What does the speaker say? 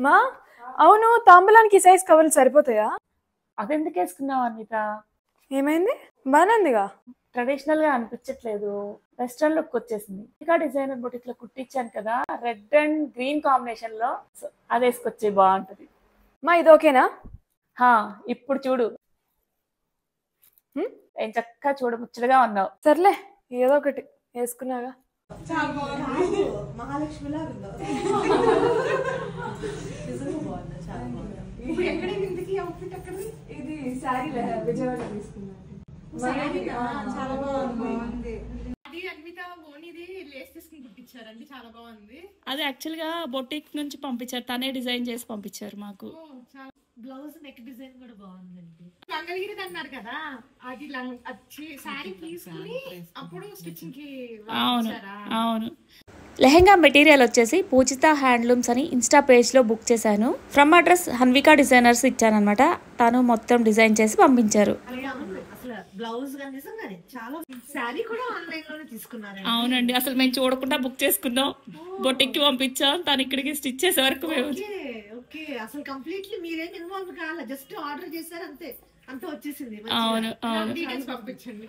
మా అవును తాంబూలానికి సైజ్ కవర్లు సరిపోతాయా? అదెందుకు వేసుకున్నావు అన్విత? ఏమైంది? బానేందిగా. ట్రెడిషనల్ గా అనిపించట్లేదు, వెస్ట్రన్ లుక్ వచ్చేసింది. ఇంకా డిజైనర్ బొటిక్ లో కుట్టించాను కదా, రెడ్ అండ్ గ్రీన్ కాంబినేషన్ లో, అది వేసుకొచ్చే బాగుంటది. మా ఇది ఓకేనా? ఇప్పుడు చూడు, ఏం చక్కగా చూడ ముచ్చటగా ఉన్నావు. సర్లే ఏదో ఒకటి వేసుకున్నాగా. మహాలక్ష్మిలా ఇది సారీ విజయవాడ తీసుకున్నాను. చాలా బాగుంది. చాలా బాగుంది. అది యాక్చువల్ గా బొటిక్ నుంచి పంపించారు, తనే డిజైన్ చేసి పంపించారు మాకు. బ్లౌజ్ నెక్ డిజైన్ కూడా బాగుందండి. మంగళగిరి అన్నారు కదా, అది శారీ తీసుకుని అప్పుడు స్టిచ్చింగ్ కి. అవును అవును. లెహెంగా మెటీరియల్ వచ్చేసి పూజిత హ్యాండ్లూమ్స్ అని ఇన్స్టా పేజ్ లో బుక్ చేశాను. ఫ్రమ్ అడ్రస్ హన్వికా డిజైనర్స్ ఇచ్చానమాట. తను మొత్తం డిజైన్ చేసి పంపించారు. బ్లౌజ్ నిజంగానే చాలా. శారీ కూడా ఆన్లైన్ లోనే తీసుకున్నారు. అవునండి, అసలు మేము చూడకుండా బుక్ చేసుకున్నాం, బొటిక్ కి పంపించాం, తను ఇక్కడికి స్టిచ్ చేసే వరకు మేము. ఓకే, అసలు కంప్లీట్లీ మీరేం ఇన్వాల్వ్ కావాలి, జస్ట్ ఆర్డర్ చేశారు అంతే, అంతా వచ్చేసింది. అవును అవును. డీటెయిల్స్ పంపించండి.